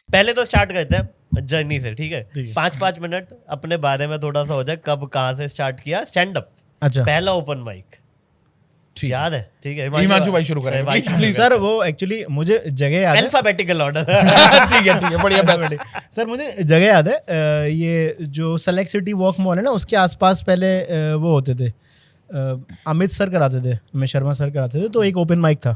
पहले तो स्टार्ट करते हैं जर्नी से, ठीक है? 5-5 मिनट अपने बारे में थोड़ा सा हो जाए, कब कहाँ से स्टार्ट किया स्टैंड अप। अच्छा, पहला ओपन माइक याद है? ठीक है, हिमांशु भाई शुरू करें प्लीज। सर वो एक्चुअली मुझे जगह याद है, अल्फाबेटिकल ऑर्डर। ठीक है बढ़िया। सर मुझे जगह याद है, ये जो सेलेक्ट सिटी वॉक मॉल है ना, उसके आसपास पहले वो होते थे, अमित सर कराते थे, अमित शर्मा सर कराते थे, तो एक ओपन माइक था,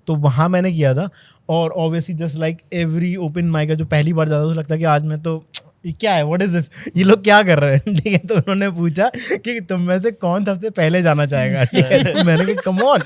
तो वहाँ मैंने किया था। और obviously just like every open mic है, जो पहली बार जाता है तो लगता है कि आज मैं तो ये क्या है, व्हाट इज दिस, ये लोग क्या कर रहे हैं, ठीक है? तो उन्होंने पूछा कि तुम में से कौन सबसे पहले जाना चाहेगा, ठीक है? तो मैंने कहा कम ऑन,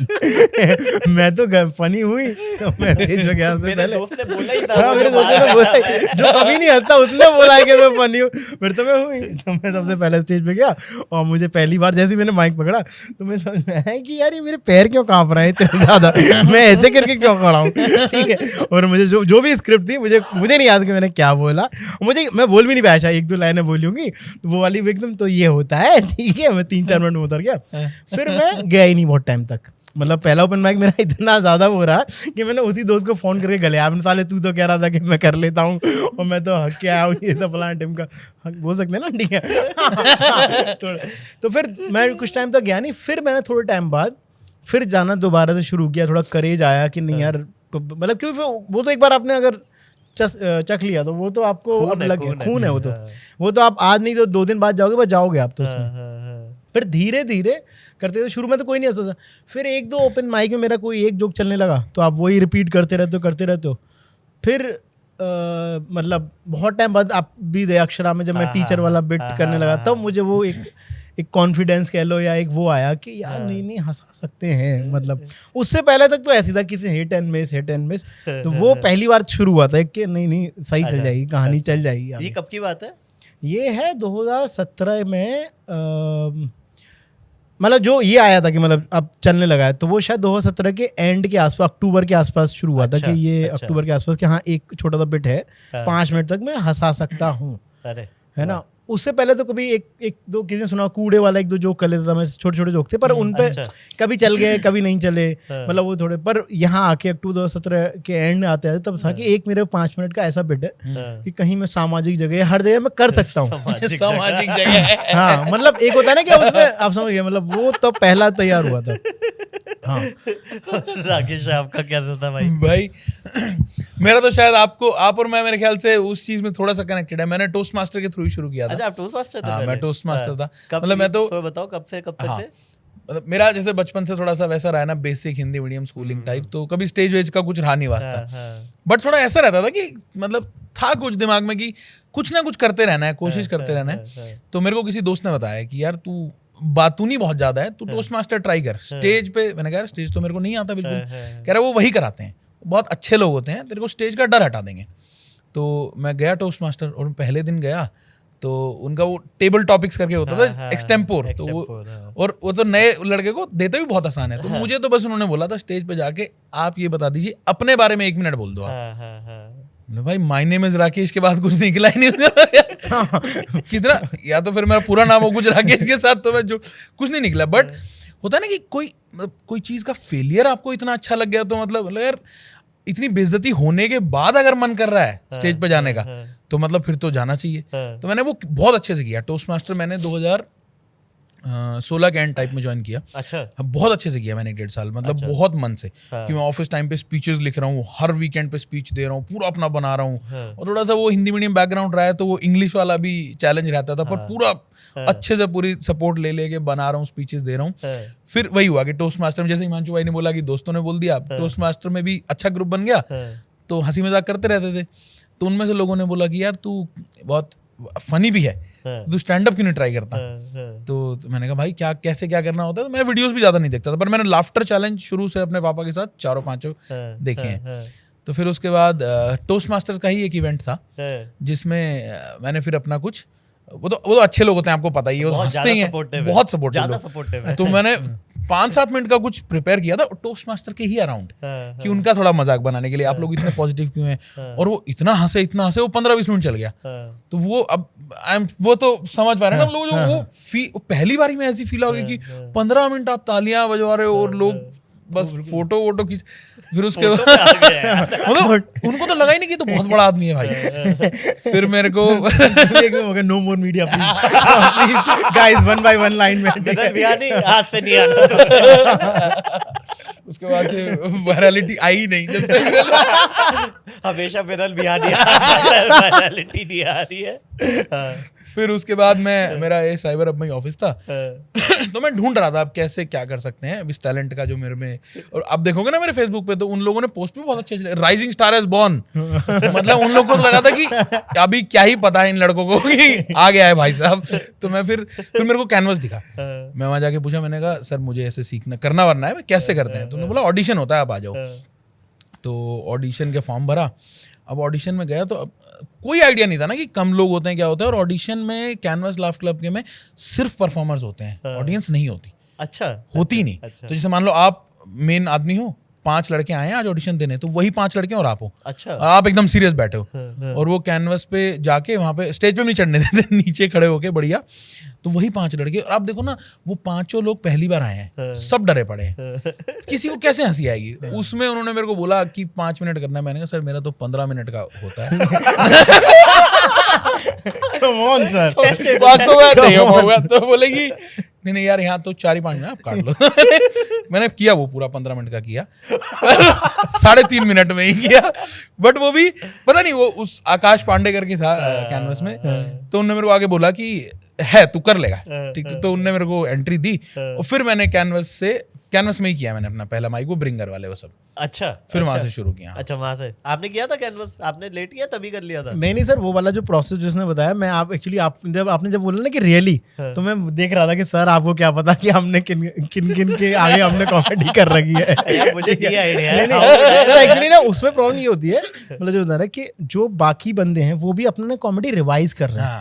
मैं तो फनी हुई, तो मैं स्टेज पे गया सबसे पहले। दोस्त ने बोला ही था, हाँ, मेरे दोस्त ने बोला, जो कभी नहीं हंसता उसने बोला है कि मैं फनी हूँ, फिर तो मैं हुई। तो मैं सबसे पहले स्टेज पे गया, और मुझे पहली बार जैसे मैंने माइक पकड़ा तो मैं समझ में आया कि यार ये मेरे पैर क्यों कांप रहे हैं इतने ज़्यादा, मैं ऐसे करके क्यों खड़ा हूँ, ठीक है? और मुझे जो भी स्क्रिप्ट थी, मुझे नहीं याद कि मैंने क्या बोला, मैं बोल भी नहीं पाया, शायद 1-2 लाइनें बोली होंगी, तो वो वाली एकदम तो ये होता है, ठीक है? मैं 3-4 मिनट में उतर गया, फिर मैं गया ही नहीं बहुत टाइम तक। मतलब पहला ओपन माइक मेरा इतना ज़्यादा हो रहा कि मैंने उसी दोस्त को फ़ोन करके गले, आपने साले तू तो कह रहा था कि मैं कर लेता हूँ, और मैं तो हक के आया हूँ, ये सब फलाना टीम का हक बोल सकते हैं ना, ठीक है? तो फिर मैं कुछ टाइम तक गया नहीं, फिर मैंने थोड़े टाइम बाद फिर जाना दोबारा से शुरू किया, थोड़ा करेज आया कि नहीं यार, मतलब क्योंकि वो तो एक बार आपने अगर चख लिया तो वो तो आपको अब लग गया, खून है वो तो आप आज नहीं तो 2 दिन बाद जाओगे, बस जाओगे आप तो उसमें। फिर धीरे धीरे करते थे, शुरू में तो कोई नहीं हंसता था, फिर 1-2 ओपन माइक में मेरा कोई एक जोक चलने लगा, तो आप वही रिपीट करते रहते हो। फिर मतलब बहुत टाइम बाद आप भी दे अक्षरा में, जब मैं टीचर वाला बिट करने लगा, तब मुझे वो एक कॉन्फिडेंस कह लो, या एक वो आया कि यार नहीं हंसा सकते हैं। मतलब उससे पहले तक तो ऐसी था किसी हिट एंड मिस, तो वो पहली बार शुरू हुआ था कि नहीं सही चल जाएगी कहानी, चल जाएगी। ये कब की बात है? ये है 2017 में, मतलब जो ये आया था कि मतलब अब चलने लगा है, तो वो शायद 2017 के एंड के आसपास, अक्टूबर के आसपास शुरू हुआ था कि ये अक्टूबर के आसपास कि हाँ एक छोटा सा बिट है, 5 मिनट तक मैं हंसा सकता हूँ, है ना? उससे पहले तो कभी 1-2 किसी ने सुना कूड़े वाला 1-2 जोक कर लेता था मैं, छोटे जोक थे, पर उन पे कभी चल गए कभी नहीं चले, मतलब वो थोड़े। पर यहाँ आके अक्टूबर 2017 के एंड आते आते तब था कि एक मेरे 5 मिनट का ऐसा बिट है कि कहीं मैं सामाजिक जगह, हर जगह मैं कर सकता हूँ। सामाजिक जगह, हाँ, मतलब एक होता है ना कि उसमें आप समझ गए, मतलब वो तो पहला तैयार हुआ था। हाँ राकेश आपका क्या था भाई? मेरा तो शायद आप और मैं मेरे ख्याल से उस चीज में थोड़ा सा कनेक्टेड है। मैंने टोस्ट मास्टर के थ्रू ही शुरू किया था। अच्छा, आप टोस्ट मास्टर थे? हाँ, मैं टोस्ट मास्टर था। मतलब मैं तो बताओ कब से कब तक थे? मतलब मेरा जैसे बचपन से थोड़ा सा वैसा रहा है ना, basic Hindi medium schooling type, तो कभी स्टेज वेज का कुछ रहा नहीं वास्ता, बट थोड़ा ऐसा रहता था कि मतलब था कुछ दिमाग में कि कुछ ना कुछ करते रहना है, कोशिश करते रहना है। तो मेरे को किसी दोस्त ने बताया कि यार तू बातूनी बहुत ज्यादा है, तू टोस्ट मास्टर ट्राई कर स्टेज पे। मैंने कहा स्टेज तो मेरे को नहीं आता बिल्कुल। कह रहा वो वही कराते हैं, बहुत अच्छे लोग होते हैं, तेरे को स्टेज का डर हटा देंगे। तो मैं गया टोस्ट मास्टर, और पहले दिन गया तो उनका वो टेबल टॉपिक्स करके होता था, एक्सटेम्पोर, तो वो और वो तो नए लड़के को देते भी बहुत आसान है। तो मुझे तो बस उन्होंने बोला था स्टेज पे जाके आप ये बता दीजिए अपने बारे में 1 मिनट बोल दो आप। भाई माय नेम इज राकेश के बाद कुछ निकला ही नहीं। कितना, या तो फिर मेरा पूरा नाम हो कुछ राकेश के साथ, तो मैं जो कुछ नहीं निकला। बट होता है ना कि कोई चीज का फेलियर आपको इतना अच्छा लग गया, तो मतलब यार इतनी बेइज्जती होने के बाद अगर मन कर रहा है स्टेज पे जाने का, तो मतलब फिर तो जाना चाहिए। तो मैंने वो बहुत अच्छे से किया। टोस्ट मास्टर मैंने 2016 के एंड टाइप में ज्वाइन किया। अच्छा, बहुत अच्छे से किया मैंने 1.5 साल, मतलब बहुत मन से कि मैं ऑफिस टाइम पे स्पीचेस लिख रहा हूँ, हर वीकेंड पे स्पीच दे रहा हूँ, पूरा अपना बना रहा हूँ। और थोड़ा सा वो हिंदी मीडियम बैकग्राउंड रहा है, तो वो इंग्लिश वाला भी चैलेंज रहता था, पर पूरा अच्छे से पूरी सपोर्ट ले लेके बना रहा हूँ, स्पीचेस दे रहा हूँ। फिर वही हुआ कि टोस्ट मास्टर में, जैसे हिमांशु भाई ने बोला कि दोस्तों ने बोल दिया, टोस्ट मास्टर में भी अच्छा ग्रुप बन गया, तो हंसी मजाक करते रहते थे। तो उनमें से लोगों ने बोला कि यार तू बहुत फनी भी है, तू स्टैंड अप क्यों नहीं ट्राई करता? तो मैंने कहा भाई कैसे क्या करना होता है। तो मैं वीडियोस भी ज्यादा नहीं देखता था, पर मैंने लाफ्टर चैलेंज शुरू से अपने पापा के साथ 4-5 देखे हैं। तो फिर उसके बाद टोस्ट मास्टर का ही एक इवेंट था जिसमें मैंने फिर अपना कुछ, वो तो अच्छे लोग होते हैं, आपको पता ही है, हंसते ही हैं, बहुत सपोर्टिव। तो मैंने 5-7 मिनट का कुछ प्रिपेयर किया था टोस्ट मास्टर के ही अराउंड, कि उनका थोड़ा मजाक बनाने के लिए, आप लोग इतने पॉजिटिव क्यों हैं। और वो इतना हंसे वो 15-20 मिनट चल गया। तो वो अब वो तो समझ पा रहे हैं ना लोग, वो पहली बार में ऐसी फील होगी कि 15 मिनट आप तालियां बजवा रहे हो और लोग बस फोटो खींच। फिर उसके फोटो बाद पे आ गया है। मतलब उनको तो लगा ही नहीं कि तो बहुत बड़ा आदमी है भाई। फिर मेरे को no more media please guys, 1 by 1 line में। बिरल बिहारी आज से नहीं आना तो। उसके बाद से वायरलिटी आई नहीं जब से हमेशा बिरल बिहारी वायरलिटी नहीं आ रही है। हाँ, फिर उसके बाद मेरा ये साइबर अब में ऑफिस था। हाँ, तो मैं ढूंढ रहा था अब कैसे क्या कर सकते हैं अब इस टैलेंट का जो मेरे में। और अब देखोगे ना मेरे फेसबुक पे तो उन लोगों ने पोस्ट भी बहुत अच्छे राइजिंग स्टार एज बॉर्न, मतलब उन लोगों को तो लगा था कि अभी क्या ही पता है इन लड़कों को कि आ गया है भाई साहब। तो मैं फिर मेरे को कैनवस दिखा, मैं वहां जाके पूछा, मैंने कहा सर मुझे ऐसे सीखना करना वरना है, कैसे करते हैं? तो उन्होंने बोला ऑडिशन होता है आप आ जाओ। तो ऑडिशन के फॉर्म भरा। अब ऑडिशन में गया तो अब कोई आइडिया नहीं था ना कि कम लोग होते हैं क्या होता है। और ऑडिशन में कैनवस लाफ क्लब के में सिर्फ परफॉर्मर्स होते हैं, ऑडियंस नहीं होती, अच्छा होती नहीं। तो जैसे मान लो आप मेन आदमी हो, 5 लड़के आए हैं आज ऑडिशन देने, तो वही 5 लड़के और आप हो, अच्छा, आप एकदम सीरियस बैठे हो। और वो कैनवस पे जाके वहां पे स्टेज पे भी नहीं चढ़ने देते, नीचे खड़े होके बढ़िया। तो वही 5 लड़के, और आप देखो ना वो 5 लोग पहली बार आए हैं, सब डरे पड़े हैं, किसी को कैसे हंसी आएगी। उसमें उन्होंने मेरे को बोला कि 5 मिनट करना है। मैंने कहा सर मेरा तो 15 मिनट का होता है। कम ऑन सर, वास्तव में नहीं हो पाऊंगा। तो बोलेगी नहीं यार यहाँ तो 4-5 मिनट आप काट लो। मैंने किया वो पूरा 15 मिनट का किया, 3.5 मिनट में ही किया। बट वो भी पता नहीं, वो उस आकाश पांडे करके था कैनवस में, तो उन्होंने मेरे को आगे बोला कि है तू कर लेगा, ठीक है। तो उनने मेरे को एंट्री दी और फिर मैंने कैनवस में ही किया मैंने अपना पहला माइक, वो ब्रिंगर वाले वो सब। अच्छा, फिर वहां से शुरू किया। अच्छा वहां से आपने किया था कैनवस? आपने लेट किया तभी कर लिया था? नहीं सर, वो वाला जो प्रोसेस जिसने बताया, मैं आप एक्चुअली आपने जब बोला ना कि रियली, तो मैं देख रहा था कि सर आपको क्या पता कि हमने किन के आगे हमने कॉमेडी कर रखी है। यार मुझे क्या आइडिया है। एक्चुअली ना उसमें प्रॉब्लम ये होती है, मतलब जो होता है कि जो बाकी बंदे हैं वो भी अपना कॉमेडी रिवाइज कर रहे हैं,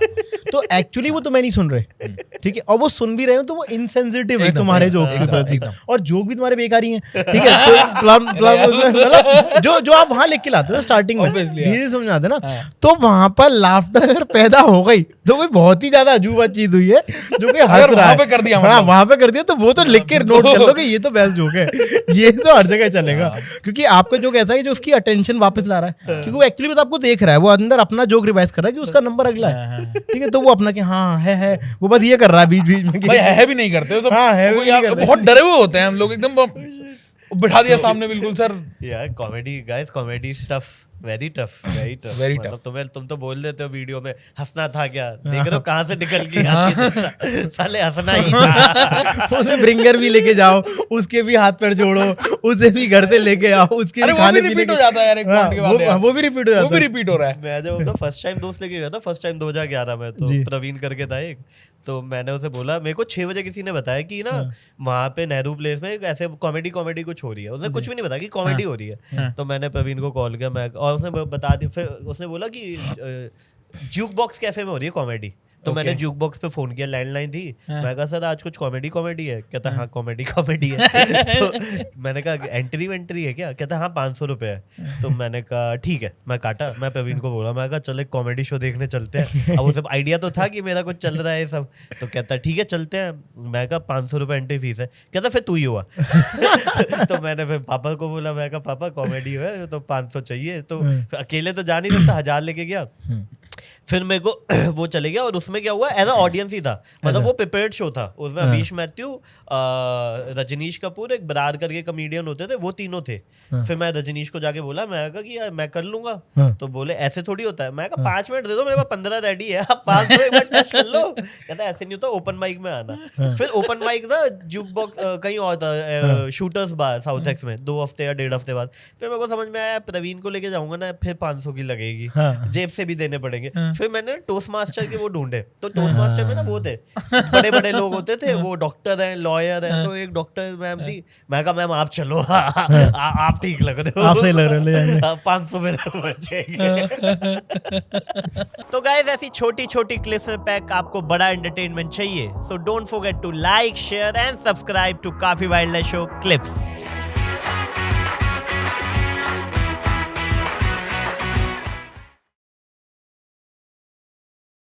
तो एक्चुअली वो तो मैं नहीं सुन रहे, ठीक है, और वो सुन भी रहे हो तो वो इनसेंसिटिव है तुम्हारे जोक के प्रति, और जोक भी तुम्हारे बेकार ही हैं, ठीक है। तो मतलब जो आप वहां लिख के लाते हो स्टार्टिंग में, धीरे समझाते ना, तो वहां पर लाफ्टर अगर पैदा हो गई तो कोई बहुत ही ज्यादा अजूबा चीज हुई है जो कि हंस रहा है, वहां पे कर दिया, हाँ वहां पे कर दिया, तो वो तो लिख के नोट कर लो कि ये तो बेस्ट जोक है, ये तो हर जगह चलेगा, क्योंकि आपका जोक ऐसा है जो उसकी अटेंशन वापस ला रहा है, क्योंकि वो एक्चुअली बस आपको देख रहा है, वो अंदर अपना जोक रिवाइज कर रहा है कि उसका नंबर अगला है, ठीक है। तो वो अपना कि हाँ है, वो बस ये कर रहा है बीच बीच में, भाई है भी नहीं करते हो तो, हाँ, है भी नहीं करते। बहुत डरे हुए होते हैं हम लोग, एकदम बिठा दिया सामने बिल्कुल सर। यार comedy guys, comedy stuff very tough, very tough, Very मतलब तुम तो बोल देते हो वीडियो में हंसना था क्या, देख रहे हो कहाँ से निकल के आती है, साले हंसना ही था। उसमें ब्रिंगर भी लेके जाओ, उसके भी हाथ पैर जोड़ो, उसे भी घर से लेके आओ, उसके भी खाने पीने रिपीट हो जाता है यार, एक पॉइंट के बाद यार। वो भी रिपीट हो जाता है, वो भी रिपीट हो रहा है। मैं जब फर्स्ट टाइम दोस्त लेके गया था, फर्स्ट टाइम 2011 में, तो प्रवीण करके था एक, तो मैंने उसे बोला, मेरे को 6 बजे किसी ने बताया कि ना वहाँ पे नेहरू प्लेस में ऐसे कॉमेडी कुछ हो रही है, उसने कुछ भी नहीं बताया कि कॉमेडी हो रही है। तो मैंने प्रवीण को कॉल किया, मैं और उसने बता दी, फिर उसने बोला कि ज्यूक बॉक्स कैफे में हो रही है कॉमेडी। तो मैंने ज्यूक बॉक्स पे फोन किया, लैंडलाइन थी, मैं कहा सर आज कुछ कॉमेडी है? कहता हाँ कॉमेडी है। तो मैंने कहा एंट्री है क्या? कहता हाँ 500 रुपये है। तो मैंने कहा ठीक है, मैं काटा, मैं प्रवीण को बोला, मैं कहा चल एक कॉमेडी शो देखने चलते हैं। अब उसे आइडिया तो था कि मेरा कुछ चल रहा है सब, तो कहता ठीक है चलते हैं। मैं कहा 500 रुपये एंट्री फीस है। कहता फिर तू ही हुआ। तो मैंने फिर पापा को बोला, मैं कहा पापा कॉमेडी है तो 500 चाहिए, तो अकेले तो जा नहीं सकता, 1000 लेके गया। फिर मेरे को वो चले गया, और उसमें क्या हुआ, एज अ ऑडियंस ही था, मतलब वो प्रिपेयर्ड शो था। उसमें अमीश मैथ्यू, रजनीश कपूर, एक बरार करके कॉमेडियन होते थे, वो तीनों थे। फिर मैं रजनीश को जाके बोला, मैं कहा कि यार मैं कर लूंगा। तो बोले ऐसे थोड़ी होता है। मैं कहा 5 मिनट दे दो, मेरे पास 15 रेडी है, आप 5 मिनट एक बार टेस्ट कर लो। कहता ऐसे नहीं होता, ओपन माइक में आना। फिर ओपन माइक था ज्यूक बॉक्स कहीं और था, शूटर्स बार साउथ एक्स में, 2 हफ्ते या 1.5 हफ्ते बाद। फिर मेरे को समझ में आया प्रवीण को लेके जाऊंगा ना, फिर 500 की लगेगी, जेब से भी देने पड़ेंगे। फिर मैंने टोस्ट मास्टर के वो ढूंढे, तो टोस्ट मास्टर में ना वो थे, बड़े बड़े लोग होते थे, वो डॉक्टर हैं, लॉयर हैं। तो एक डॉक्टर मैम थी, मैं कहा मैम आप चलो, आप ठीक लग रहे हो, आप सही लग रहे हो, 500 में बचेंगे। तो गाइस ऐसी छोटी छोटी क्लिप्स में पैक आपको बड़ा एंटरटेनमेंट चाहिए, so don't forget to like, share and subscribe to काफी वाइल्ड लाइफ शो क्लिप्स।